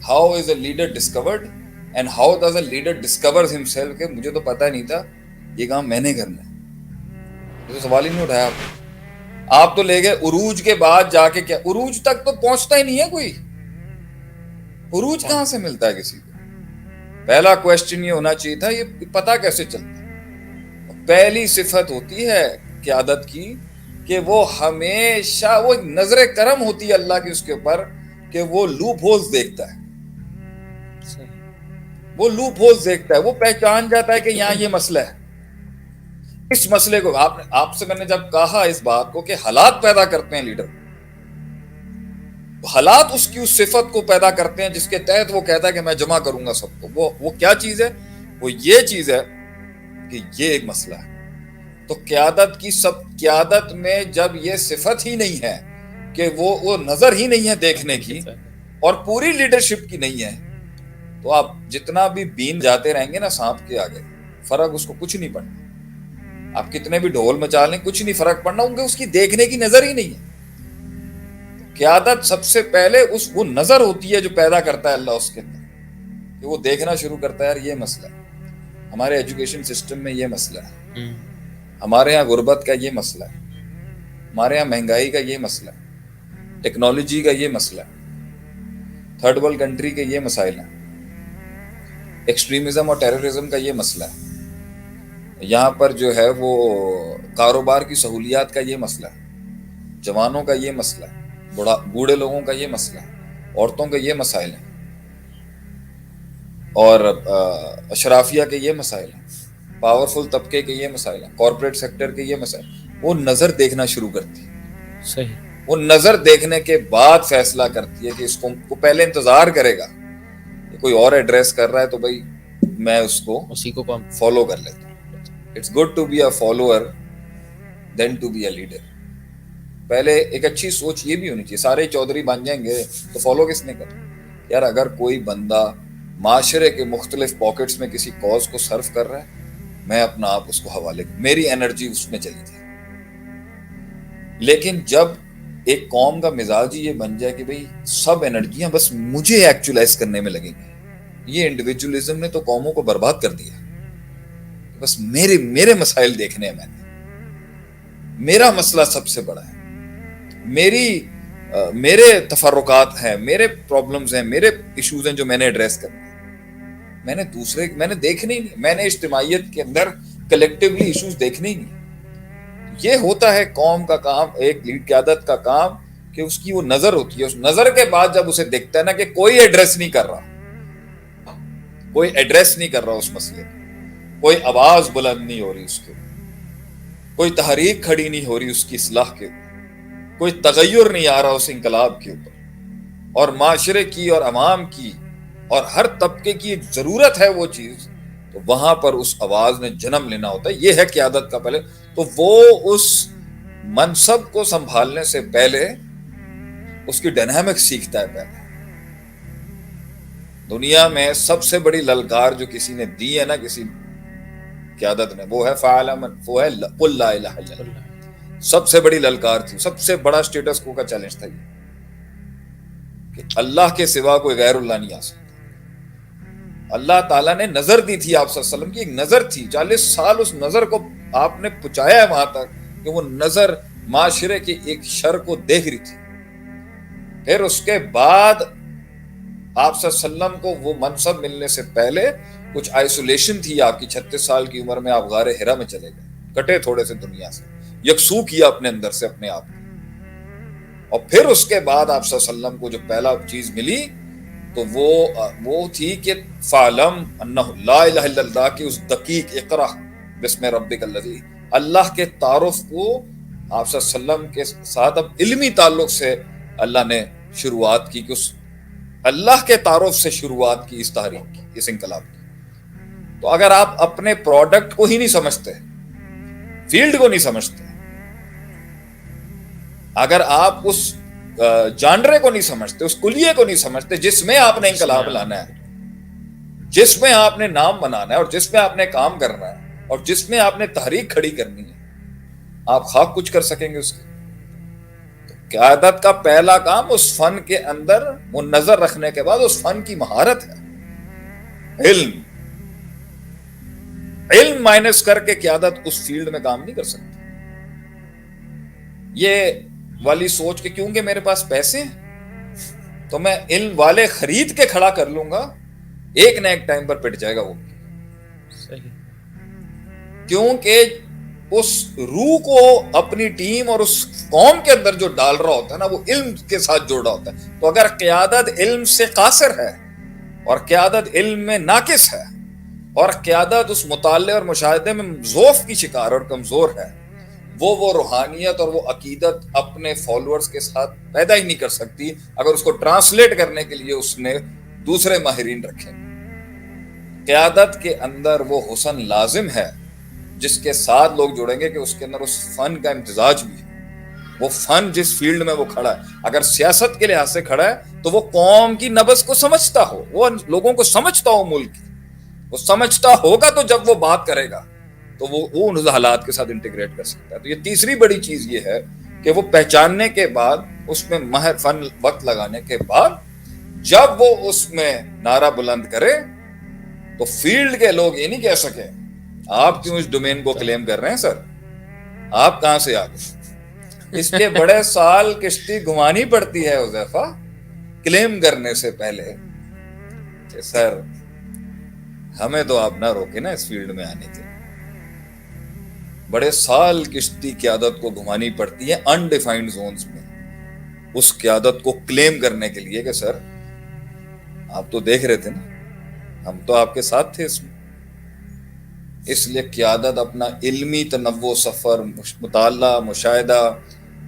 How is a leader discovered and how does a leader discourse himself, کہ مجھے تو پتہ نہیں تھا یہ کام میں نے کرنا ہے. یہ تو سوال ہی نہیں اٹھایا آپ تو لے گئے عروج کے بعد جا کے. کیا عروج تک تو پہنچتا ہی نہیں ہے کوئی. عروج کہاں سے ملتا ہے کسی کو؟ پہلا کویسچن یہ ہونا چاہیے تھا یہ پتا کیسے چلتا ہے. پہلی صفت ہوتی ہے قیادت کی کہ وہ ہمیشہ وہ نظر کرم ہوتی ہے اللہ کی اس کے اوپر کہ وہ لوپ ہولز دیکھتا ہے. وہ لوپ ہولز دیکھتا ہے، وہ پہچان جاتا ہے کہ یہاں یہ مسئلہ ہے. اس مسئلے کو آپ سے میں نے جب کہا اس بات کو کہ حالات پیدا کرتے ہیں لیڈر، حالات اس کی اس صفت کو پیدا کرتے ہیں جس کے تحت وہ کہتا ہے کہ میں جمع کروں گا سب کو. وہ کیا چیز ہے؟ وہ یہ چیز ہے کہ یہ ایک مسئلہ ہے. تو قیادت میں جب یہ صفت ہی نہیں ہے کہ وہ نظر ہی نہیں ہے دیکھنے کی اور پوری لیڈرشپ کی نہیں ہے، تو آپ جتنا بھی بین جاتے رہیں گے نا سانپ کے آگے، فرق اس کو کچھ نہیں پڑنا. آپ کتنے بھی ڈھول مچا لیں کچھ نہیں فرق پڑنا، کیونکہ اس کی دیکھنے کی نظر ہی نہیں ہے. قیادت سب سے پہلے وہ نظر ہوتی ہے جو پیدا کرتا ہے اللہ اس کے اندر، کہ وہ دیکھنا شروع کرتا ہے یار یہ مسئلہ ہے ہمارے ایجوکیشن سسٹم میں، یہ مسئلہ ہے ہمارے ہاں غربت کا، یہ مسئلہ ہے ہمارے یہاں مہنگائی کا، یہ مسئلہ ہے ٹیکنالوجی کا، یہ مسئلہ ہے تھرڈ ورلڈ کنٹری کے یہ مسائل ہیں، ایکسٹریمزم اور ٹیررزم کا یہ مسئلہ ہے، یہاں پر جو ہے وہ کاروبار کی سہولیات کا یہ مسئلہ ہے، جوانوں کا یہ مسئلہ ہے، بوڑھے لوگوں کا یہ مسئلہ ہے، عورتوں کے یہ مسائل ہیں، اور اشرافیہ کے یہ مسائل ہیں، پاورفل طبقے کے یہ مسائل ہیں، کارپوریٹ سیکٹر کے یہ مسائل. وہ نظر دیکھنا شروع کرتی ہے. صحیح. وہ نظر دیکھنے کے بعد فیصلہ کرتی ہے کہ اس کو پہلے انتظار کرے گا کہ کوئی اور ایڈریس کر رہا ہے تو بھائی میں اس کو اسی کو فالو کر لیتا ہوں. It's good to be a follower than to be a leader. پہلے ایک اچھی سوچ یہ بھی ہونی چاہیے، سارے چودھری بن جائیں گے تو فالو کس نے کرنا؟ یار اگر کوئی بندہ معاشرے کے مختلف پاکٹس میں کسی کاز کو سرو کر رہا ہے، میں اپنا آپ اس کو حوالے کروں، میری انرجی اس میں چلی جائے. لیکن جب ایک قوم کا مزاج یہ بن جائے کہ بھئی سب انرجیاں بس مجھے ایکچولائز کرنے میں لگیں گی، یہ انڈیویجولزم نے تو قوموں کو برباد کر دیا. بس میرے مسائل دیکھنے ہیں، میں نے میرا مسئلہ سب سے بڑا ہے، میرے تفرقات ہیں، میرے پرابلمز ہیں، میرے ایشوز ہیں جو میں نے ایڈریس کرنے ہیں. میں نے دیکھنے ہی نہیں، میں نے اجتماعیت کے اندر کلیکٹیولی ایشوز دیکھنے ہی نہیں. یہ ہوتا ہے قوم کا کام، ایک لیڈ قیادت کا کام، کہ اس کی وہ نظر ہوتی ہے. اس نظر کے بعد جب اسے دیکھتا ہے نا کہ کوئی ایڈریس نہیں کر رہا اس مسئلے کو، کوئی آواز بلند نہیں ہو رہی اس کے، کوئی تحریک کھڑی نہیں ہو رہی اس کی اصلاح کے، کوئی تغیر نہیں آ رہا اس انقلاب کے اوپر، اور معاشرے کی اور عوام کی اور ہر طبقے کی ایک ضرورت ہے وہ چیز، تو وہاں پر اس آواز نے جنم لینا ہوتا ہے. یہ ہے قیادت کا پہلے. تو وہ اس منصب کو سنبھالنے سے پہلے اس کی ڈائنامک سیکھتا ہے. پہلے دنیا میں سب سے بڑی للکار جو کسی نے دی ہے نا، کسی قیادت نے، وہ ہے وہ ہے قل لا الہ الا اللہ. سب سے بڑی للکار تھی، سب سے بڑا اسٹیٹس کو کا چیلنج تھا یہ کہ اللہ کے سوا کوئی غیر اللہ نہیں آ سکتا. اللہ تعالیٰ نے نظر دی تھی آپ صلی اللہ علیہ وسلم کی، ایک نظر تھی، 40 سال اس نظر کو آپ نے پہنچایا ہے وہاں تک کہ وہ نظر معاشرے کی ایک شر کو دیکھ رہی تھی. پھر اس کے بعد آپ صلی اللہ علیہ وسلم کو وہ منصب ملنے سے پہلے کچھ آئسولیشن تھی آپ کی. 36 سال کی عمر میں آپ غار حرا میں چلے گئے، کٹے تھوڑے سے دنیا سے، یکسو کیا اپنے اندر سے اپنے آپ کو. اور پھر اس کے بعد آپ صلی اللہ علیہ وسلم کو جو پہلا چیز ملی تو وہ تھی کہ فَعْلَمْ أَنَّهُ لَا إِلَهَ إِلَّا اللَّهُ کی اس دقیق اقرأ بِاسْمِ رَبِّكَ الَّذِي، اللہ کے تعارف کو آپ صلی اللہ علیہ وسلم کے ساتھ اب علمی تعلق سے اللہ نے شروعات کی، کہ اس اللہ کے تعارف سے شروعات کی اس تحریک کی، اس انقلاب کی. تو اگر آپ اپنے پروڈکٹ کو ہی نہیں سمجھتے، فیلڈ کو نہیں سمجھتے، اگر آپ اس جانرے کو نہیں سمجھتے، اس کلیے کو نہیں سمجھتے جس میں آپ نے انقلاب لانا ہے، جس میں آپ نے نام بنانا ہے، اور جس میں آپ نے کام کرنا ہے، اور جس میں آپ نے تحریک کھڑی کرنی ہے، آپ خاک کچھ کر سکیں گے اس کے. قیادت کا پہلا کام اس فن کے اندر وہ نظر رکھنے کے بعد اس فن کی مہارت ہے. علم مائنس کر کے قیادت اس فیلڈ میں کام نہیں کر سکتی. یہ والی سوچ کے کیونکہ میرے پاس پیسے ہیں تو میں علم والے خرید کے کھڑا کر لوں گا, ایک نہ ایک ٹائم پر پٹ جائے گا وہ. صحیح. کیونکہ اس روح کو اپنی ٹیم اور اس قوم کے اندر جو ڈال رہا ہوتا ہے نا, وہ علم کے ساتھ جوڑا ہوتا ہے. تو اگر قیادت علم سے قاصر ہے اور قیادت علم میں ناقص ہے اور قیادت اس مطالعے اور مشاہدے میں ضعف کی شکار اور کمزور ہے, وہ روحانیت اور وہ عقیدت اپنے فالوورز کے ساتھ پیدا ہی نہیں کر سکتی اگر اس کو ٹرانسلیٹ کرنے کے لیے اس نے دوسرے ماہرین رکھے. قیادت کے اندر وہ حسن لازم ہے جس کے ساتھ لوگ جڑیں گے کہ اس کے اندر اس فن کا امتزاج بھی ہے. وہ فن جس فیلڈ میں وہ کھڑا ہے, اگر سیاست کے لحاظ سے کھڑا ہے تو وہ قوم کی نبض کو سمجھتا ہو, وہ لوگوں کو سمجھتا ہو, ملک کی وہ سمجھتا ہوگا تو جب وہ بات کرے گا تو وہ ان حالات کے ساتھ انٹیگریٹ کر سکتا ہے. تو یہ تیسری بڑی چیز یہ ہے کہ وہ پہچاننے کے بعد اس میں ماہر فن وقت لگانے کے بعد جب وہ اس میں نعرہ بلند کرے تو فیلڈ کے لوگ یہ نہیں کہہ سکے آپ کیوں اس ڈومین کو کلیم کر رہے ہیں سر, آپ کہاں سے آ گئے. اس کے بڑے سال کشتی گھمانی پڑتی ہے حذیفہ کلیم کرنے سے پہلے کہ سر ہمیں تو آپ نہ روکے نا اس فیلڈ میں آنے کے. بڑے سال کشتی قیادت کو گھمانی پڑتی ہے انڈیفائنڈ زونز میں اس قیادت کو کلیم کرنے کے لیے کہ سر آپ تو دیکھ رہے تھے نا, ہم تو آپ کے ساتھ تھے اس میں. اس لیے قیادت اپنا علمی تنوع, سفر, مطالعہ, مشاہدہ,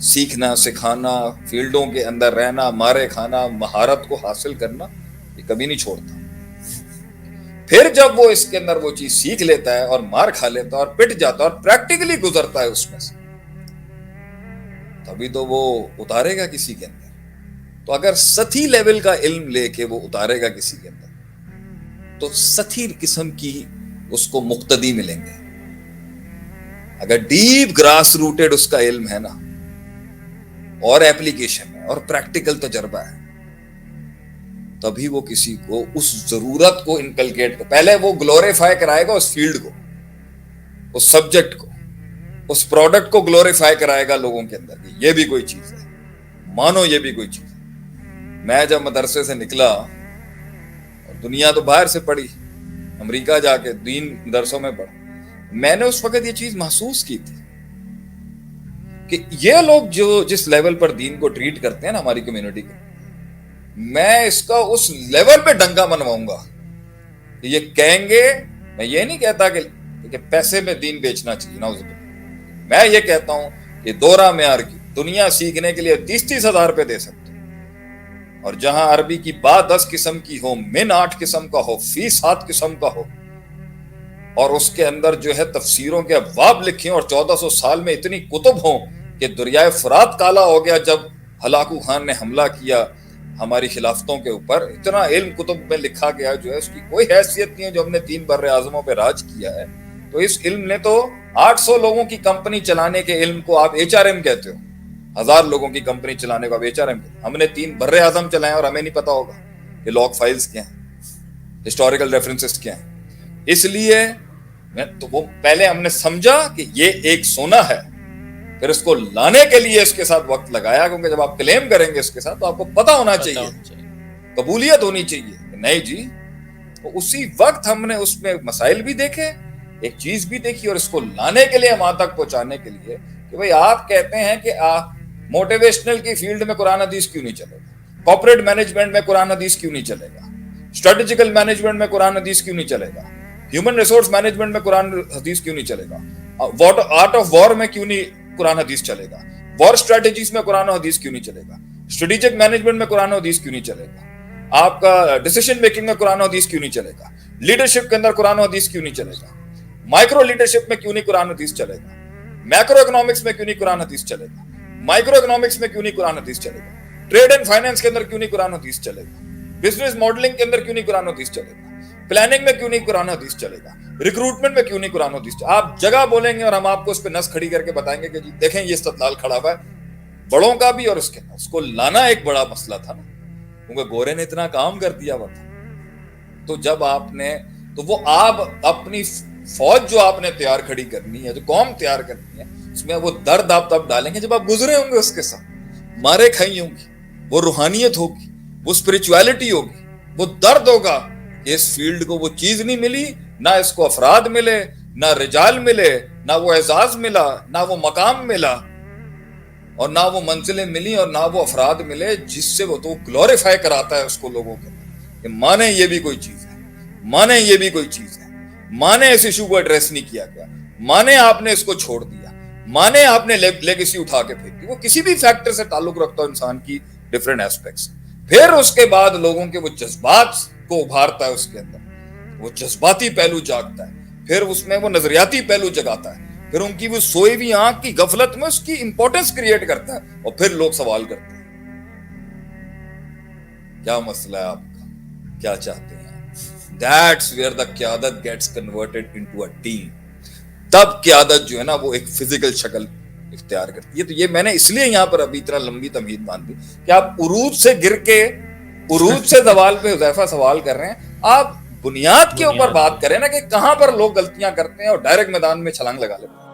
سیکھنا, سکھانا, فیلڈوں کے اندر رہنا, مارے کھانا, مہارت کو حاصل کرنا, یہ کبھی نہیں چھوڑتا. پھر جب وہ اس کے اندر وہ چیز سیکھ لیتا ہے اور مار کھا لیتا ہے اور پٹ جاتا ہے اور پریکٹیکلی گزرتا ہے اس میں سے, تبھی تو وہ اتارے گا کسی کے اندر. تو اگر سطحی لیول کا علم لے کے وہ اتارے گا کسی کے اندر تو سطحی قسم کی اس کو مقتدی ملیں گے. اگر ڈیپ گراس روٹڈ اس کا علم ہے نا اور ایپلیکیشن ہے اور پریکٹیکل تجربہ ہے, تبھی وہ کسی کو اس ضرورت کو انکلکیٹ, پہلے وہ گلوریفائی کرائے گا اس فیلڈ کو, اس سبجیکٹ کو, اس پروڈکٹ کو گلوریفائی کرائے گا لوگوں کے اندر کہ یہ بھی کوئی چیز ہے, مانو یہ بھی کوئی چیز ہے. میں جب مدرسے سے نکلا اور دنیا تو باہر سے پڑھی, امریکہ جا کے دین درسوں میں پڑھا, میں نے اس وقت یہ چیز محسوس کی تھی کہ یہ لوگ جو جس لیول پر دین کو ٹریٹ کرتے ہیں نا ہماری کمیونٹی کے, میں اس کا اس لیول پہ ڈنگا منواؤں گا. یہ کہیں گے, میں یہ نہیں کہتا کہ پیسے میں دین بیچنا چاہیے, نعوذ باللہ. میں یہ کہتا ہوں کہ دورہ معیار کی دنیا سیکھنے کے لیے 30-30 ہزار روپے دے سکتے ہیں, اور جہاں عربی کی بات 10 قسم کی ہو, من 8 قسم کا ہو, فی 7 قسم کا ہو, اور اس کے اندر جو ہے تفسیروں کے ابواب لکھیں اور 1400 سال میں اتنی کتب ہوں کہ دریائے فرات کالا ہو گیا جب ہلاکو خان نے حملہ کیا ہماری خلافتوں کے اوپر, اتنا علم کتب میں لکھا گیا جو ہے اس کی کوئی حیثیت نہیں ہے جو ہم نے 3 بر اعظموں پہ راج کیا ہے. تو اس علم نے تو 800 لوگوں کی کمپنی چلانے کے علم کو آپ HRM کہتے ہو, 1000 لوگوں کی کمپنی چلانے کو آپ HRM کہتے ہو. ہم نے 3 بر اعظم چلائے اور ہمیں نہیں پتا ہوگا کہ لاگ فائلز کیا ہیں, ہسٹوریکل ریفرنسز کیا ہیں. اس لیے تو وہ پہلے ہم نے سمجھا کہ یہ ایک سونا ہے, پھر اس کو لانے کے لیے اس کے ساتھ وقت لگایا, کیونکہ جب آپ کلیم کریں گے اس کے ساتھ تو آپ کو پتا ہونا چاہیے, قبولیت ہونی چاہیے. نہیں جی, تو اسی وقت ہم نے اس میں مسائل بھی دیکھے, ایک چیز بھی دیکھی, اور اس کو لانے کے لیے وہاں تک پہنچانے کے لیے کہ بھئی آپ کہتے ہیں کہ موٹیویشنل کی فیلڈ میں قرآن حدیث کیوں نہیں چلے گا, کارپوریٹ مینجمنٹ میں قرآن حدیث کیوں نہیں چلے گا, اسٹریٹجیکل مینجمنٹ میں قرآن حدیث کیوں نہیں چلے گا, ہیومن ریسورس مینجمنٹ میں قرآن حدیث کیوں نہیں چلے گا, آرٹ آف وار میں کیوں نہیں قرآن حدیث چلے گا, وار اسٹریٹجیز میں قرآن حدیث کیوں نہیں چلے گا, اسٹریٹجک مینجمنٹ میں قرآن حدیث کیوں نہیں چلے گا, آپ کا ڈیسیژن میکنگ میں قرآن حدیث کیوں نہیں چلے گا, لیڈرشپ کے اندر قرآن حدیث کیوں نہیں چلے گا, مائکرو لیڈرشپ میں کیوں نہیں قرآن حدیث چلے گا, میکرو اکنامکس میں کیوں نہیں قرآن حدیث چلے گا, مائکرو اکنامکس میں کیوں نہیں قرآن حدیث چلے گا, ٹریڈ اینڈ فائنانس کے اندر کیوں نہیں قرآن حدیث چلے گا, بزنس ماڈلنگ کے اندر کیوں نہیں قرآن حدیث چلے گا, پلاننگ میں کیوں نہیں قرآن حدیث چلے گا, ریکروٹمنٹ میں کیوں نہیں قرآن حدیث چلے گا. آپ جگہ بولیں گے اور ہم آپ کو اس پہ نص کھڑی کر کے بتائیں گے کہ جی دیکھیں یہ استدلال کھڑا ہوا ہے, بڑوں کا بھی اور اس کو لانا ایک بڑا مسئلہ تھا نا، کیونکہ گورے نے اتنا کام کر دیا ہوا تھا. تو جب آپ نے تو وہ آپ اپنی فوج جو آپ نے تیار کھڑی کرنی ہے، جو قوم تیار کرنی ہے، اس میں وہ درد آپ تب ڈالیں گے جب آپ گزرے ہوں گے اس کے ساتھ، مارے کھائی ہوں گی، وہ روحانیت ہوگی، وہ اسپرچویلٹی ہوگی، وہ درد ہوگا کہ اس فیلڈ کو وہ چیز نہیں ملی، نہ اس کو افراد ملے، نہ رجال ملے، نہ وہ اعزاز ملا، نہ وہ مقام ملا، اور نہ وہ منزلیں ملی، اور نہ وہ افراد ملے جس سے وہ تو گلوریفائی کراتا ہے اس کو لوگوں کے کہ مانے یہ بھی کوئی چیز ہے، مانے یہ بھی کوئی چیز ہے، مانے اس ایشو کو ایڈریس نہیں کیا گیا، مانے آپ نے اس کو چھوڑ دیا، مانے آپ نے لیگیسی اٹھا کے پھینک دی. وہ کسی بھی فیکٹر سے تعلق رکھتا ہے انسان کی ڈیفرنٹ ایسپیکٹس. پھر اس کے بعد لوگوں کے وہ جذبات کو ابھارتا ہے، اس کے اندر وہ جذباتی پہلو جاگتا ہے، پھر اس میں وہ نظریاتی پہلو جگاتا ہے، پھر ان کی وہ سوئی ہوئی آنکھ کی غفلت میں اس کی امپورٹنس کریٹ کرتا ہے، اور پھر لوگ سوال کرتے ہیں کیا مسئلہ ہے آپ کا، کیا چاہتے ہیں. That's where the قیادت gets converted into a team. تب قیادت جو ہے نا وہ ایک فزیکل شکل اختیار کرتی ہے. تو یہ میں نے اس لیے یہاں پر ابھی اتنا لمبی تمہید باندھ دی کہ آپ عروج سے گر کے عروج سے زوال پہ حذیفہ سوال کر رہے ہیں، آپ بنیاد کے اوپر بات کریں نا کہ کہاں پر لوگ غلطیاں کرتے ہیں اور ڈائریکٹ میدان میں چھلانگ لگا لیتے ہیں.